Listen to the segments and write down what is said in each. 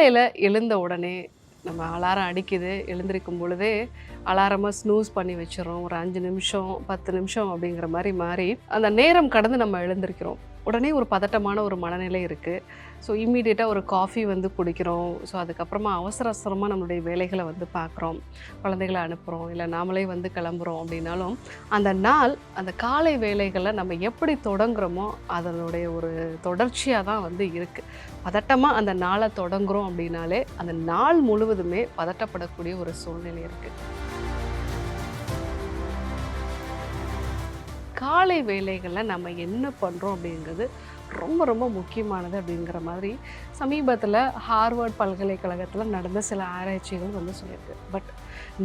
காலையில எழுந்த உடனே நம்ம அலாரம் அடிக்குது. எழுந்திருக்கும் பொழுதே அலாரமா ஸ்னூஸ் பண்ணி வச்சுர்றோம். ஒரு 5 நிமிஷம், 10 நிமிஷம் அப்படிங்கிற மாறி அந்த நேரம் கடந்து நம்ம எழுந்திரிக்கிறோம். உடனே ஒரு பதட்டமான ஒரு மனநிலை இருக்கு. ஸோ இம்மீடியட்டா ஒரு காஃபி வந்து குடிக்கிறோம். ஸோ அதுக்கப்புறமா அவசரமா நம்மளுடைய வேலைகள வந்து பார்க்குறோம். குழந்தைகள அனுப்புறோம். இல்ல நாமளே வந்து கிளம்புறோம் அப்படின்னாலும், அந்த நாள் அந்த காலை வேலைகள நம்ம எப்படி தொடங்குறோமோ, அதனுடைய ஒரு தொடர்ச்சியா தான் வந்து இருக்கு. பதட்டமா அந்த நாள தொடங்குறோம் அப்படின்னாலே, அந்த நாள் முழுவதுமே பதட்டப்படக்கூடிய ஒரு சூழ்நிலை இருக்கு. காலை வேளைகள்ல நம்ம என்ன பண்றோம் அப்படிங்கிறது ரொம்ப முக்கியமானது அப்படிங்கிற மாதிரி சமீபத்தில் ஹார்வர்ட் பல்கலைக்கழகத்தில் நடந்த சில ஆராய்ச்சிகள் வந்து சொல்லியிருக்கு. பட்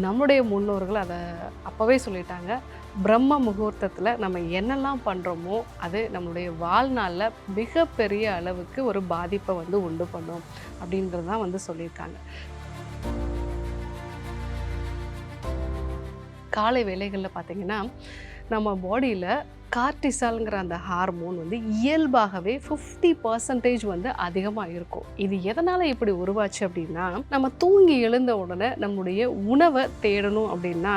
நம்முடைய முன்னோர்கள் அதை அப்போவே சொல்லிட்டாங்க. பிரம்ம முகூர்த்தத்தில் நம்ம என்னெல்லாம் பண்ணுறோமோ அது நம்மளுடைய வாழ்நாளில் மிகப்பெரிய அளவுக்கு ஒரு பாதிப்பை வந்து உண்டு பண்ணும் அப்படின்றது தான் வந்து சொல்லியிருக்காங்க. காலை வேளைகளில் பார்த்தீங்கன்னா நம்ம பாடியில் கார்டிசால்ங்கிற அந்த ஹார்மோன் வந்து இயல்பாகவே 50% வந்து அதிகமாக இருக்கும். இது எதனால் இப்படி உருவாச்சு அப்படின்னா, நம்ம தூங்கி எழுந்த உடனே நம்முடைய உணவை தேடணும் அப்படின்னா,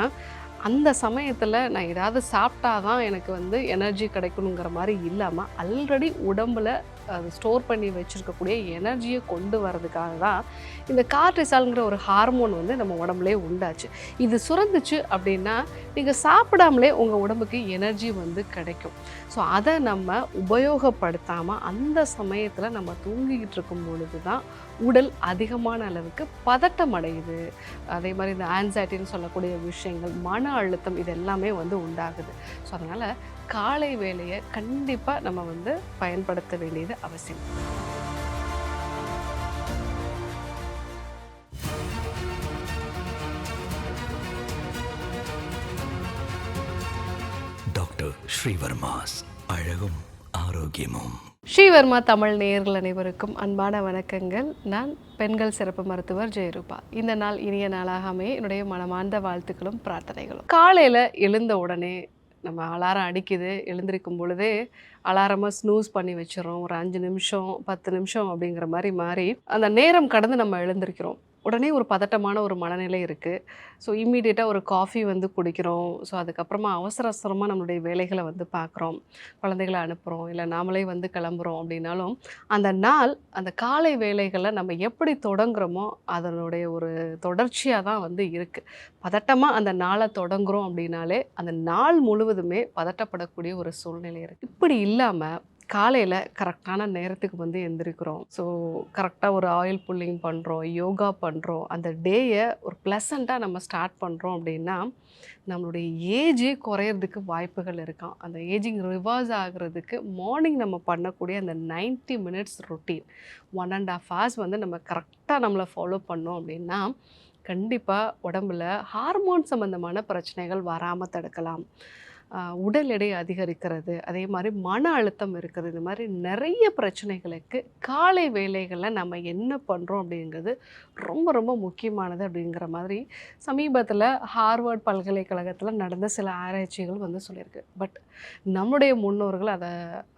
அந்த சமயத்தில் நான் ஏதாவது சாப்பிட்டா தான் எனக்கு வந்து எனர்ஜி கிடைக்கணுங்கிற மாதிரி இல்லாமல், ஆல்ரெடி உடம்பில் அது ஸ்டோர் பண்ணி வச்சுருக்கக்கூடிய எனர்ஜியை கொண்டு வரதுக்காக தான் இந்த கார்டிசால்ங்கிற ஒரு ஹார்மோன் வந்து நம்ம உடம்புலேயே உண்டாச்சு. இது சுரந்துச்சு அப்படின்னா நீங்கள் சாப்பிடாமலே உங்கள் உடம்புக்கு எனர்ஜி வந்து கிடைக்கும். ஸோ அதை நம்ம உபயோகப்படுத்தாமல் அந்த சமயத்தில் நம்ம தூங்கிக்கிட்டு இருக்கும் பொழுது தான் உடல் அதிகமான அளவுக்கு பதட்டம் அடையுது. அதே மாதிரி இந்த ஆன்சைட்டின்னு சொல்லக்கூடிய விஷயங்கள், மன அழுத்தம், இது எல்லாமே வந்து உண்டாகுது. ஸோ அதனால் காலை வேளையை கண்டிப்பாக நம்ம வந்து பயன்படுத்த வேண்டியது அவசியம். டாக்டர் ஸ்ரீவர்மாஸ் அழகும் ஆரோக்கியமும். ஸ்ரீவர்மா தமிழ் நேயர்கள் அனைவருக்கும் அன்பான வணக்கங்கள். நான் பெண்கள் சிறப்பு மருத்துவர் ஜெயரூபா. இந்த நாள் இனிய நாளாக அமைய என்னுடைய மனமார்ந்த வாழ்த்துக்களும் பிரார்த்தனைகளும். காலையில் எழுந்த உடனே நம்ம அலாரம் அடிக்குது. எழுந்திருக்கும் பொழுதே அலாரமாக ஸ்னூஸ் பண்ணி வச்சுர்றோம். ஒரு 5 நிமிஷம், 10 நிமிஷம் அப்படிங்கிற மாறி அந்த நேரம் கடந்து நம்ம எழுந்திரிக்கிறோம். உடனே ஒரு பதட்டமான ஒரு மனநிலை இருக்குது. ஸோ இம்மீடியட்டாக ஒரு காஃபி வந்து குடிக்கிறோம். ஸோ அதுக்கப்புறமா அவசரமாக நம்மளுடைய வேலைகளை வந்து பார்க்குறோம். குழந்தைகள அனுப்புகிறோம். இல்லை நாமளே வந்து கிளம்புறோம் அப்படின்னாலும், அந்த நாள் அந்த காலை வேலைகளை நம்ம எப்படி தொடங்குறோமோ அதனுடைய ஒரு தொடர்ச்சியாக தான் வந்து இருக்குது. பதட்டமாக அந்த நாளை தொடங்குறோம் அப்படின்னாலே, அந்த நாள் முழுவதுமே பதட்டப்படக்கூடிய ஒரு சூழ்நிலை இருக்குது. இப்படி இல்லாமல் காலையில் கரெக்டான நேரத்துக்கு வந்து எந்திரிக்கிறோம். ஸோ கரெக்டாக ஒரு ஆயில் புல்லிங் பண்ணுறோம், யோகா பண்ணுறோம். அந்த டேயை ஒரு ப்ளசண்ட்டாக நம்ம ஸ்டார்ட் பண்ணுறோம் அப்படின்னா, நம்மளுடைய ஏஜே குறையிறதுக்கு வாய்ப்புகள் இருக்காம். அந்த ஏஜிங் ரிவர்ஸ் ஆகிறதுக்கு மார்னிங் நம்ம பண்ணக்கூடிய அந்த 90 மினிட்ஸ் ரொட்டீன் 1.5 ஹவர்ஸ் வந்து நம்ம கரெக்டாக நம்மளை ஃபாலோ பண்ணோம் அப்படின்னா, கண்டிப்பாக உடம்புல ஹார்மோன் சம்மந்தமான பிரச்சனைகள் வராமல் தடுக்கலாம். உடல் எடை அதிகரிக்கிறது, அதே மாதிரி மன அழுத்தம் இருக்கிறது, இந்த மாதிரி நிறைய பிரச்சனைகளுக்கு காலை வேளைகளில் நம்ம என்ன பண்ணுறோம் அப்படிங்கிறது ரொம்ப முக்கியமானது அப்படிங்கிற மாதிரி சமீபத்தில் ஹார்வர்ட் பல்கலைக்கழகத்தில் நடந்த சில ஆராய்ச்சிகள் வந்து சொல்லியிருக்கு. பட் நம்முடைய முன்னோர்கள் அதை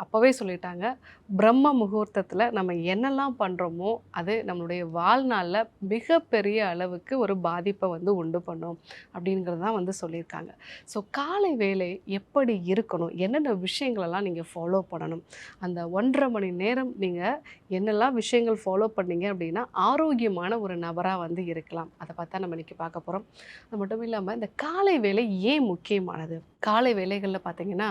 அப்போவே சொல்லிட்டாங்க. பிரம்ம முகூர்த்தத்தில் நம்ம என்னெல்லாம் பண்ணுறோமோ அது நம்மளுடைய வாழ்நாளில் மிகப்பெரிய அளவுக்கு ஒரு பாதிப்பை வந்து உண்டு பண்ணும் அப்படிங்கிறது தான் வந்து சொல்லியிருக்காங்க. ஸோ காலை வேலை எப்படி இருக்கணும், என்னென்ன விஷயங்களெல்லாம் நீங்கள் ஃபாலோ பண்ணணும், அந்த 1.5 மணி நேரம் நீங்கள் என்னெல்லாம் விஷயங்கள் ஃபாலோ பண்ணீங்க அப்படின்னா ஆரோக்கியமான ஒரு நபராக வந்து இருக்கலாம். அதை பார்த்தா நம்ம இன்றைக்கி பார்க்க போகிறோம். அது மட்டும் இல்லாமல் இந்த காலை வேலை ஏன் முக்கியமானது, காலை வேலைகளில் பார்த்திங்கன்னா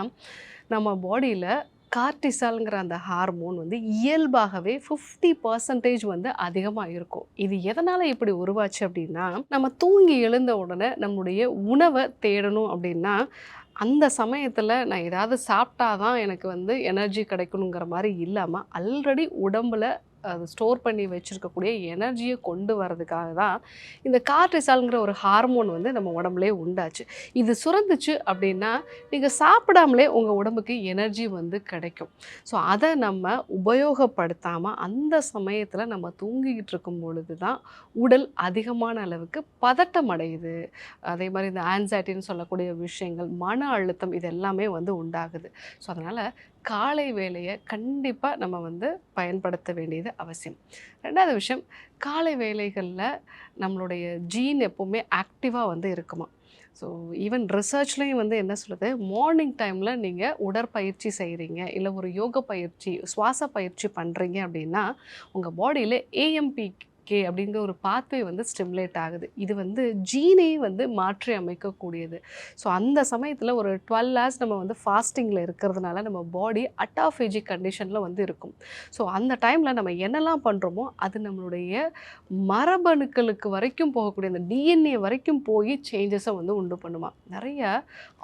நம்ம பாடியில் கார்டிசால்ங்கிற அந்த ஹார்மோன் வந்து இயல்பாகவே 50% வந்து அதிகமாக இருக்கும். இது எதனால் இப்படி உருவாச்சு அப்படின்னா, நம்ம தூங்கி எழுந்த உடனே நம்முடைய உணவை தேடணும் அப்படின்னா, அந்த சமயத்தில் நான் ஏதாவது சாப்பிட்டா தான் எனக்கு வந்து எனர்ஜி கிடைக்கணுங்கிற மாதிரி இல்லாமல், ஆல்ரெடி உடம்பில் அது ஸ்டோர் பண்ணி வச்சுருக்கக்கூடிய எனர்ஜியை கொண்டு வரதுக்காக தான் இந்த கார்டிசால்ங்கிற ஒரு ஹார்மோன் வந்து நம்ம உடம்புலேயே உண்டாச்சு. இது சுரந்துச்சு அப்படின்னா நீங்கள் சாப்பிடாமலே உங்கள் உடம்புக்கு எனர்ஜி வந்து கிடைக்கும். ஸோ அதை நம்ம உபயோகப்படுத்தாமல் அந்த சமயத்தில் நம்ம தூங்கிக்கிட்டு இருக்கும் பொழுது தான் உடல் அதிகமான அளவுக்கு பதட்டம் அடையுது. அதே மாதிரி இந்த ஆன்சைட்டின்னு சொல்லக்கூடிய விஷயங்கள், மன அழுத்தம், இது எல்லாமே வந்து உண்டாகுது. ஸோ அதனால் காலை வேளையை கண்டிப்பாக நம்ம வந்து பயன்படுத்த வேண்டியது அவசியம். ரெண்டாவது விஷயம், காலை வேளைகளில் நம்மளுடைய ஜீன் எப்போவுமே ஆக்டிவாக வந்து இருக்குமா. ஸோ ஈவன் ரிசர்ச்லேயும் வந்து என்ன சொல்லுது, மார்னிங் டைமில் நீங்கள் உடற்பயிற்சி செய்கிறீங்க, இல்லை ஒரு யோக பயிற்சி, சுவாச பயிற்சி பண்ணுறீங்க அப்படின்னா உங்கள் பாடியில் ஏஎம்பிகே அப்படிங்கிற ஒரு பாத்வே வந்து ஸ்டிமுலேட் ஆகுது. இது வந்து ஜீனை வந்து மாற்றி அமைக்கக்கூடியது. ஸோ அந்த சமயத்தில் ஒரு 12 ஹவர்ஸ் நம்ம வந்து ஃபாஸ்டிங்கில் இருக்கிறதுனால நம்ம பாடி அட்டாஃபேஜிக் கண்டிஷனில் வந்து இருக்கும். ஸோ அந்த டைமில் நம்ம என்னெல்லாம் பண்ணுறோமோ அது நம்மளுடைய மரபணுக்களுக்கு வரைக்கும் போகக்கூடிய அந்த டிஎன்ஏ வரைக்கும் போய் சேஞ்சஸை வந்து உண்டு பண்ணுமா. நிறைய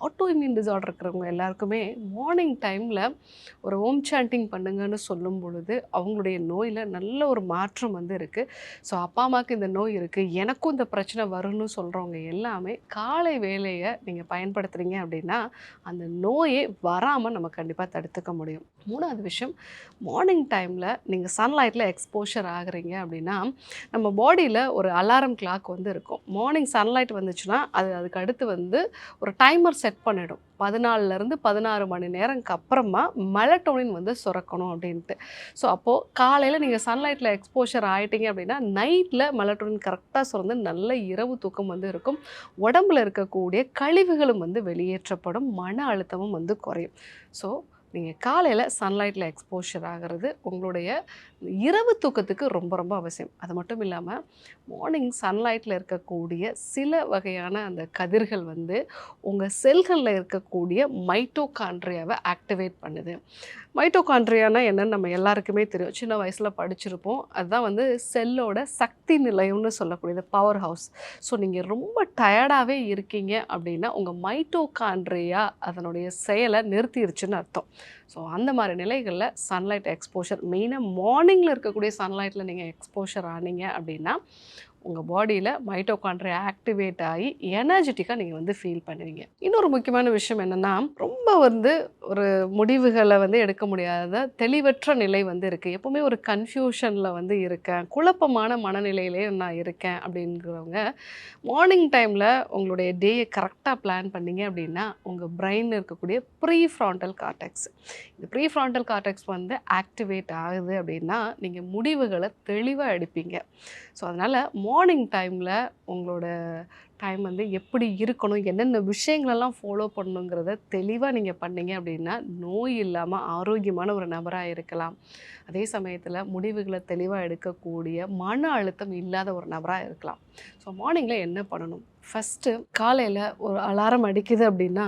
ஆட்டோ இம்யூன் டிசார்டர் இருக்கிறவங்க எல்லாருக்குமே மார்னிங் டைமில் ஒரு ஓம் சாண்டிங் பண்ணுங்கன்னு சொல்லும் பொழுது அவங்களுடைய நோயில் நல்ல ஒரு மாற்றம் வந்து இருக்குது. ஸோ அப்பா அம்மாவுக்கு இந்த நோய் இருக்குது, எனக்கும் இந்த பிரச்சனை வரும்னு சொல்கிறவங்க எல்லாமே காலை வேலையை நீங்கள் பயன்படுத்துகிறீங்க அப்படின்னா அந்த நோயே வராமல் நம்ம கண்டிப்பாக தடுத்துக்க முடியும். மூணாவது விஷயம், மார்னிங் டைமில் நீங்கள் சன்லைட்டில் எக்ஸ்போஷர் ஆகுறீங்க அப்படின்னா நம்ம பாடியில் ஒரு அலாரம் கிளாக் வந்து இருக்கும். மார்னிங் சன்லைட் வந்துச்சுன்னா அதுக்கு அடுத்து வந்து ஒரு டைமர் செட் பண்ணிடும். 14லேருந்து 16 மணி நேரம்க்கு அப்புறமா மெலட்டோனின் வந்து சுரக்கணும் அப்படின்ட்டு. ஸோ அப்போது காலையில் நீங்கள் சன்லைட்டில் எக்ஸ்போஷர் ஆகிட்டீங்க அப்படின்னா நைட்டில் மெலட்டோனின் கரெக்டாக சுரந்து நல்ல இரவு தூக்கம் வந்து இருக்கும். உடம்புல இருக்கக்கூடிய கழிவுகளும் வந்து வெளியேற்றப்படும், மன அழுத்தமும் வந்து குறையும். ஸோ நீங்கள் காலையில் சன்லைட்டில் எக்ஸ்போஷர் ஆகிறது உங்களுடைய இரவு தூக்கத்துக்கு ரொம்ப ரொம்ப அவசியம். அது மட்டும் இல்லாமல் மார்னிங் சன்லைட்டில் இருக்கக்கூடிய சில வகையான அந்த கதிர்கள் வந்து உங்கள் செல்களில் இருக்கக்கூடிய மைட்டோகாண்ட்ரியாவை ஆக்டிவேட் பண்ணுது. மைட்டோகாண்ட்ரியானா என்னன்னு நம்ம எல்லாருக்குமே தெரியும், சின்ன வயசில் படிச்சிருப்போம். அதுதான் வந்து செல்லோட சக்தி நிலையம்னு சொல்லக்கூடியது, பவர் ஹவுஸ். ஸோ நீங்கள் ரொம்ப டயர்டாகவே இருக்கீங்க அப்படின்னா உங்கள் மைட்டோகாண்ட்ரியா அதனுடைய செயலை நிறுத்திடுச்சுன்னு அர்த்தம். ஸோ அந்த மாதிரி நிலைகளில் சன்லைட் எக்ஸ்போஷர், மெயினாக மார்னிங்கில் இருக்கக்கூடிய சன்லைட்டில் நீங்கள் எக்ஸ்போஷர் ஆனீங்க அப்படின்னா உங்கள் பாடியில் மைட்டோகாண்ட்ரியா ஆக்டிவேட் ஆகி எனர்ஜெட்டிக்காக நீங்கள் வந்து ஃபீல் பண்ணுவீங்க. இன்னொரு முக்கியமான விஷயம் என்னென்னா, ரொம்ப வந்து ஒரு முடிவுகளை வந்து எடுக்க முடியாத தெளிவற்ற நிலை வந்து இருக்குது, எப்போவுமே ஒரு கன்ஃபியூஷனில் வந்து இருக்கேன், குழப்பமான மனநிலையிலே நான் இருக்கேன் அப்படிங்கிறவங்க மார்னிங் டைமில் உங்களுடைய டேயை கரெக்டாக பிளான் பண்ணிங்க அப்படின்னா உங்கள் பிரெயினில் இருக்கக்கூடிய ப்ரீ ஃப்ராண்டல் கார்டெக்ஸ், இந்த ப்ரீ ஃப்ராண்டல் கார்டெக்ஸ் வந்து ஆக்டிவேட் ஆகுது அப்படின்னா நீங்கள் முடிவுகளை தெளிவாக எடுப்பீங்க. ஸோ அதனால் மார்னிங் டைமில் உங்களோட டைம் வந்து எப்படி இருக்கணும், என்னென்ன விஷயங்களெல்லாம் ஃபாலோ பண்ணணுங்கிறத தெளிவாக நீங்கள் பண்ணீங்க அப்படின்னா நோய் இல்லாமல் ஆரோக்கியமான ஒரு நபராக இருக்கலாம். அதே சமயத்தில் முடிவுகளை தெளிவாக எடுக்கக்கூடிய மன அழுத்தம் இல்லாத ஒரு நபராக இருக்கலாம். ஸோ மார்னிங்கில் என்ன பண்ணணும், ஃபஸ்ட்டு காலையில் ஒரு அலாரம் அடிக்குது அப்படின்னா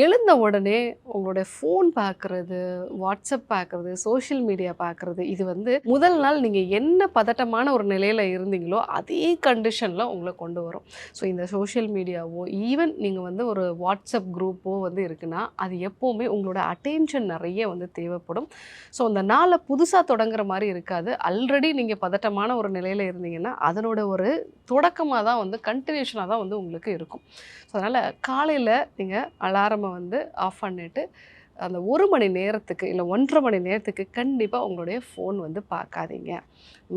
எழுந்த உடனே உங்களுடைய ஃபோன் பார்க்குறது, வாட்ஸ்அப் பார்க்குறது, சோஷியல் மீடியா பார்க்குறது, இது வந்து முதல் நாள் நீங்கள் என்ன பதட்டமான ஒரு நிலையில் இருந்தீங்களோ அதே கண்டிஷனில் உங்களை கொண்டு வரும். ஸோ இந்த சோஷியல் மீடியாவோ ஈவன் நீங்கள் வந்து ஒரு வாட்ஸ்அப் குரூப்போ வந்து இருக்குன்னா அது எப்போவுமே உங்களோட அட்டென்ஷன் நிறைய வந்து தேவைப்படும். ஸோ அந்த நாளை புதுசாக தொடங்குற மாதிரி இருக்காது. ஆல்ரெடி நீங்கள் பதட்டமான ஒரு நிலையில் இருந்தீங்கன்னா அதனோட ஒரு தொடக்கமாக தான் வந்து கண்டினியூஷனாக தான் வந்து உங்களுக்கு இருக்கும். ஸோ அதனால் காலையில் நீங்கள் அலாரமை வந்து ஆஃப் பண்ணிவிட்டு அந்த 1 மணி நேரத்துக்கு இல்லை 1.5 மணி நேரத்துக்கு கண்டிப்பாக உங்களுடைய ஃபோன் வந்து பார்க்காதீங்க.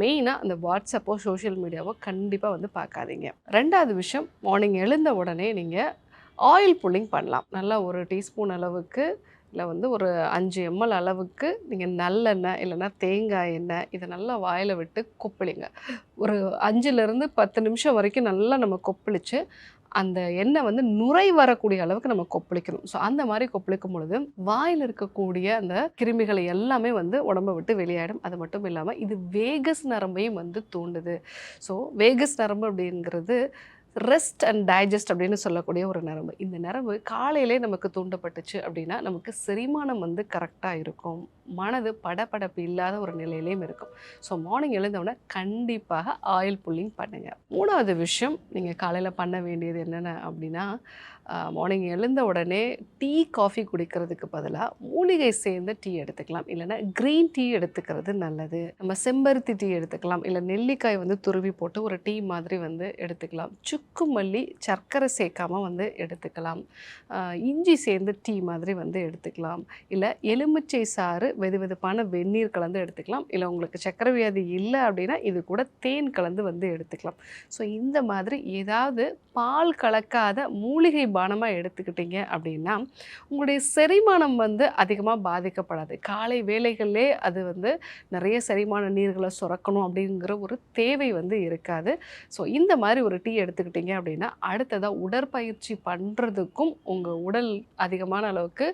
மெயினாக அந்த வாட்ஸ்அப்போ சோஷியல் மீடியாவோ கண்டிப்பாக வந்து பார்க்காதீங்க. ரெண்டாவது விஷயம், மார்னிங் எழுந்த உடனே நீங்கள் ஆயில் புல்லிங் பண்ணலாம். நல்லா ஒரு டீஸ்பூன் அளவுக்கு இல்லை வந்து ஒரு 5 ml அளவுக்கு நீங்கள் நல்லெண்ணெய் இல்லைன்னா தேங்காய் எண்ணெய் இதை நல்லா வாயில் விட்டு கொப்பளிங்க. ஒரு 5லேருந்து 10 நிமிஷம் வரைக்கும் நல்லா நம்ம கொப்பளித்து அந்த எண்ணெய் வந்து நுரை வரக்கூடிய அளவுக்கு நம்ம கொப்பளிக்கணும். ஸோ அந்த மாதிரி கொப்பளிக்கும் பொழுது வாயில் இருக்கக்கூடிய அந்த கிருமிகளை எல்லாமே வந்து உடம்பை விட்டு வெளியாயிடும். அது மட்டும் இல்லாமல் இது வேகஸ் நரம்பையும் வந்து தூண்டுது. ஸோ வேகஸ் நரம்பு அப்படிங்கிறது ரெஸ்ட் அண்ட் டைஜஸ்ட் அப்படின்னு சொல்லக்கூடிய ஒரு நரம்பு. இந்த நரம்பு காலையிலே நமக்கு தூண்டப்பட்டுச்சு அப்படின்னா நமக்கு செரிமானம் வந்து கரெக்டாக இருக்கும், மனது படபடப்பு இல்லாத ஒரு நிலையிலையும் இருக்கும். ஸோ மார்னிங் எழுந்தவுடனே கண்டிப்பாக ஆயில் புல்லிங் பண்ணுங்கள். மூணாவது விஷயம், நீங்கள் காலையில் பண்ண வேண்டியது என்னென்ன அப்படின்னா, மார்னிங் எழுந்த உடனே டீ காஃபி குடிக்கிறதுக்கு பதிலாக மூலிகை சேர்ந்த டீ எடுத்துக்கலாம், இல்லைன்னா க்ரீன் டீ எடுத்துக்கிறது நல்லது. நம்ம செம்பருத்தி டீ எடுத்துக்கலாம், இல்லை நெல்லிக்காய் வந்து துருவி போட்டு ஒரு டீ மாதிரி வந்து எடுத்துக்கலாம். சுக்கு சுக்கு மல்லி சர்க்கரை சேர்க்காம வந்து எடுத்துக்கலாம். இஞ்சி சேர்ந்து டீ மாதிரி வந்து எடுத்துக்கலாம். இல்லை எலுமிச்சை சாறு வெதுவெதுப்பான வெந்நீர் கலந்து எடுத்துக்கலாம். இல்லை உங்களுக்கு சர்க்கரை வியாதி இல்லை அப்படின்னா இது கூட தேன் கலந்து வந்து எடுத்துக்கலாம். ஸோ இந்த மாதிரி ஏதாவது பால் கலக்காத மூலிகை பானமாக எடுத்துக்கிட்டீங்க அப்படின்னா உங்களுடைய செரிமானம் வந்து அதிகமாக பாதிக்கப்படாது. காலை வேளைகளிலே அது வந்து நிறைய செரிமான நீர்களை சுரக்கணும் அப்படிங்கிற ஒரு தேவை வந்து இருக்காது. ஸோ இந்த மாதிரி ஒரு டீ எடுத்துக்கிட்டீங்க அப்படின்னா அடுத்ததாக உடற்பயிற்சி பண்ணுறதுக்கும் உங்கள் உடல் அதிகமான அளவுக்கு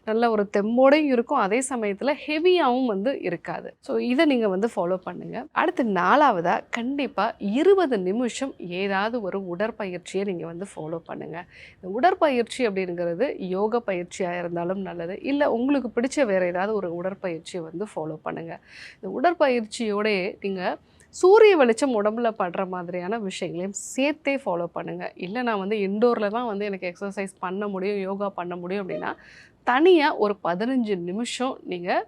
நல்ல ஒரு தெம்போடையும் இருக்கும், அதே சமயத்தில் ஹெவியாகவும் வந்து இருக்காது. ஸோ இதை நீங்கள் வந்து ஃபாலோ பண்ணுங்கள். அடுத்து 4வதாக கண்டிப்பாக 20 நிமிஷம் ஏதாவது ஒரு உடற்பயிற்சியை நீங்கள் வந்து ஃபாலோ பண்ணுங்கள். இந்த உடற்பயிற்சி அப்படிங்கிறது யோகா பயிற்சியாக இருந்தாலும் நல்லது, இல்லை உங்களுக்கு பிடிச்ச வேறு ஏதாவது ஒரு உடற்பயிற்சியை வந்து ஃபாலோ பண்ணுங்கள். இந்த உடற்பயிற்சியோடய நீங்கள் சூரிய வெளிச்சம் உடம்புல படுற மாதிரியான விஷயங்களையும் சேர்த்தே ஃபாலோ பண்ணுங்கள். இல்லை நான் வந்து இன்டோரில் தான் வந்து எனக்கு எக்ஸசைஸ் பண்ண முடியும், யோகா பண்ண முடியும் அப்படின்னா தனியாக ஒரு 15 நிமிஷம் நீங்கள்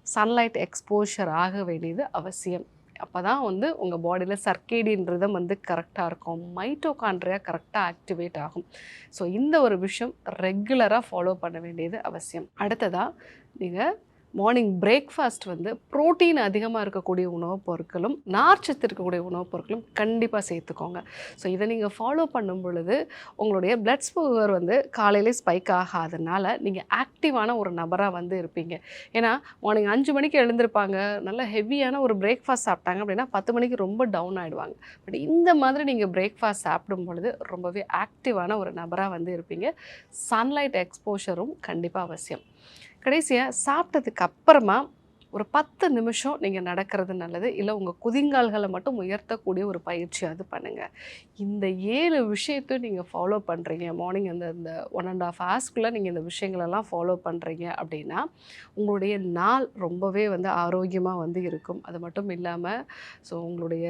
சன்லைட் எக்ஸ்போஷர் ஆக வேண்டியது அவசியம். அப்போ தான் வந்து உங்கள் பாடியில் சர்க்கேடியன் ரிதம் வந்து கரெக்டாக இருக்கும், மைட்டோகாண்ட்ரியா கரெக்டாக ஆக்டிவேட் ஆகும். ஸோ இந்த ஒரு விஷயம் ரெகுலராக ஃபாலோ பண்ண வேண்டியது அவசியம். அடுத்ததாக நீங்கள் மார்னிங் பிரேக்ஃபாஸ்ட் வந்து ப்ரோட்டீன் அதிகமாக இருக்கக்கூடிய உணவுப் பொருட்களும் நார்ச்சத்து இருக்கக்கூடிய உணவுப் பொருட்களும் கண்டிப்பாக சேர்த்துக்கோங்க. ஸோ இதை நீங்கள் ஃபாலோ பண்ணும் பொழுது உங்களுடைய பிளட் சுகர் வந்து காலையிலே ஸ்பைக் ஆகாதனால நீங்கள் ஆக்டிவான ஒரு நபராக வந்து இருப்பீங்க. ஏன்னா மார்னிங் 5 மணிக்கு எழுந்திருப்பாங்க, நல்ல ஹெவியான ஒரு பிரேக்ஃபாஸ்ட் சாப்பிட்டாங்க அப்படின்னா 10 மணிக்கு ரொம்ப டவுன் ஆகிடுவாங்க. பட் இந்த மாதிரி நீங்கள் பிரேக்ஃபாஸ்ட் சாப்பிடும் பொழுது ரொம்பவே ஆக்டிவான ஒரு நபராக வந்து இருப்பீங்க. சன்லைட் எக்ஸ்போஷரும் கண்டிப்பாக அவசியம். கடைசியாக சாப்பிட்டதுக்கு அப்புறமா ஒரு 10 நிமிஷம் நீங்கள் நடக்கிறது நல்லது. இல்லை உங்கள் குதிங்கால்களை மட்டும் உயர்த்தக்கூடிய ஒரு பயிற்சி அது பண்ணுங்கள். இந்த 7 விஷயத்தையும் நீங்கள் ஃபாலோ பண்ணுறீங்க, மார்னிங் இந்த 1.5 ஹவர்ஸ்க்குள்ளே நீங்கள் இந்த விஷயங்களெல்லாம் ஃபாலோ பண்ணுறீங்க அப்படின்னா உங்களுடைய நாள் ரொம்பவே வந்து ஆரோக்கியமாக வந்து இருக்கும். அது மட்டும் இல்லாமல் ஸோ உங்களுடைய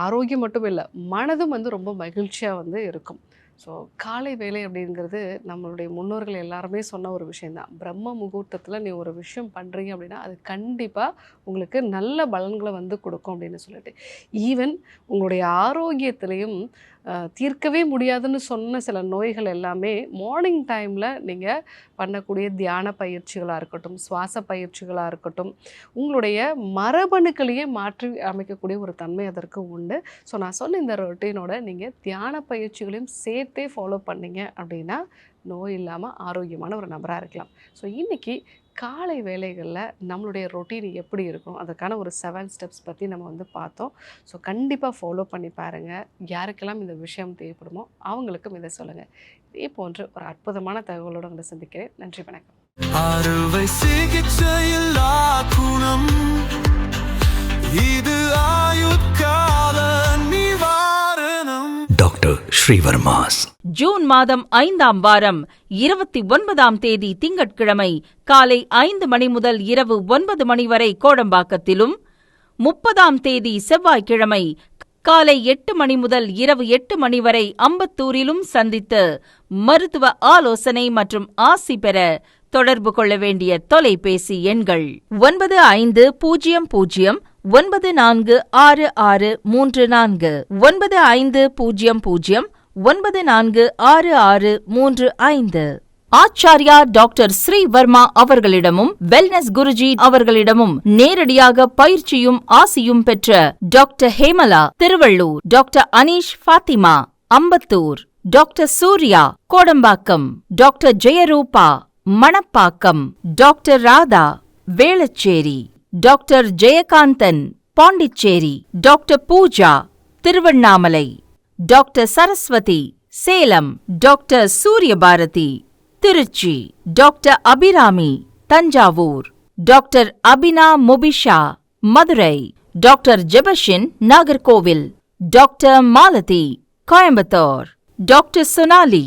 ஆரோக்கியம் மட்டும் இல்லை, மனதும் வந்து ரொம்ப மகிழ்ச்சியாக வந்து இருக்கும். ஸோ காலை வேலை அப்படிங்கிறது நம்மளுடைய முன்னோர்கள் எல்லாருமே சொன்ன ஒரு விஷயந்தான். பிரம்ம முகூர்த்தத்தில் நீ ஒரு விஷயம் பண்ணுறீங்க அப்படின்னா அது கண்டிப்பாக உங்களுக்கு நல்ல பலன்களை வந்து கொடுக்கும் அப்படின்னு சொல்லிட்டு, ஈவன் உங்களுடைய ஆரோக்கியத்திலையும் தீர்க்கவே முடியாதுன்னு சொன்ன சில நோய்கள் எல்லாமே மார்னிங் டைமில் நீங்கள் பண்ணக்கூடிய தியான பயிற்சிகளாக இருக்கட்டும், சுவாச பயிற்சிகளாக இருக்கட்டும், உங்களுடைய மரபணுக்களையே மாற்றி அமைக்கக்கூடிய ஒரு தன்மை அதற்கு உண்டு. ஸோ நான் சொன்ன இந்த ரொட்டீனோட நீங்கள் தியான பயிற்சிகளையும் சேர்த்தே ஃபாலோ பண்ணிங்க அப்படின்னா நோய் இல்லாமல் ஆரோக்கியமான ஒரு நபராக இருக்கலாம். ஸோ இன்றைக்கி காலை வேளைகளில் நம்மளுடைய ரொட்டீன் எப்படி இருக்கும் அதுக்கான ஒரு 7 ஸ்டெப்ஸ் பற்றி நம்ம வந்து பார்த்தோம். ஸோ கண்டிப்பாக ஃபாலோ பண்ணி பாருங்கள். யாருக்கெல்லாம் இந்த விஷயம் தேவைப்படுமோ அவங்களுக்கும் இதை சொல்லுங்கள். இதே போன்று ஒரு அற்புதமான தகவலோடு உங்களை சந்திக்கிறேன். நன்றி, வணக்கம். அறுவை சிகிச்சையில் குணம் இது ஆயுட்கால நிவாரணம். டாக்டர் ஸ்ரீவர்மாஸ். ஜூன் மாதம் 5ஆம் வாரம் 29ஆம் தேதி திங்கட்கிழமை காலை 5 மணி முதல் இரவு 9 மணி வரை கோடம்பாக்கத்திலும், 30ஆம் தேதி செவ்வாய்க்கிழமை காலை 8 மணி முதல் இரவு 8 மணி வரை அம்பத்தூரிலும் சந்தித்து மருத்துவ ஆலோசனை மற்றும் ஆசி பெற தொடர்பு கொள்ள வேண்டிய தொலைபேசி எண்கள் 9500 946634 9500 946635. ஆச்சாரியா டாக்டர் ஸ்ரீவர்மா அவர்களிடமும் வெல்னஸ் குருஜி அவர்களிடமும் நேரடியாக பயிற்சியும் ஆசியும் பெற்ற doctor Hemala Thiruvallur, doctor Aneesh Fathima Ambattur, doctor Surya Kodambakkam, doctor Jeyaroopa Manapakkam, doctor Radha Velachery, doctor Jayakanthan Pondicherry, doctor Pooja Thiruvannamalai, doctor Saraswathi Salem, doctor Suryabharathi Trichy, doctor Abirami Thanjavur, doctor Abina Mubisha Madurai, doctor Jebashin Nagercoil, doctor Malathi Coimbatore, doctor Sonali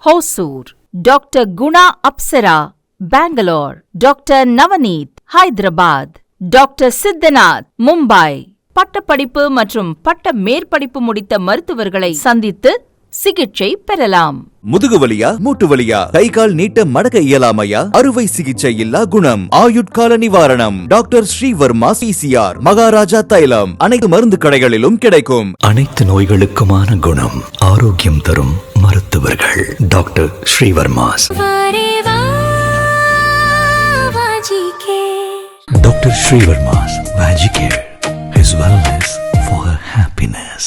Hosur, doctor Guna Apsara Bangalore, doctor Navneeth Hyderabad, doctor Siddhanath Mumbai. பட்டப்படிப்பு மற்றும் பட்ட மேற்படிப்பு முடித்த மருத்துவர்களை சந்தித்து சிகிச்சை பெறலாம். முதுகு வலியா, மூட்டு வலியா, கை கால் நீட்ட மடக்க இயலாமையா, அறுவை சிகிச்சை இல்லா குணம், ஆயுட்கால நிவாரணம். டாக்டர் ஸ்ரீவர்மா PCR, மகாராஜா தைலம் அனைத்து மருந்து கடைகளிலும் கிடைக்கும். அனைத்து நோய்களுக்குமான குணம், ஆரோக்கியம் தரும் மருத்துவர்கள் doctor Srivarma's. Doctor Srivarma's Vajicare, his wellness for her happiness.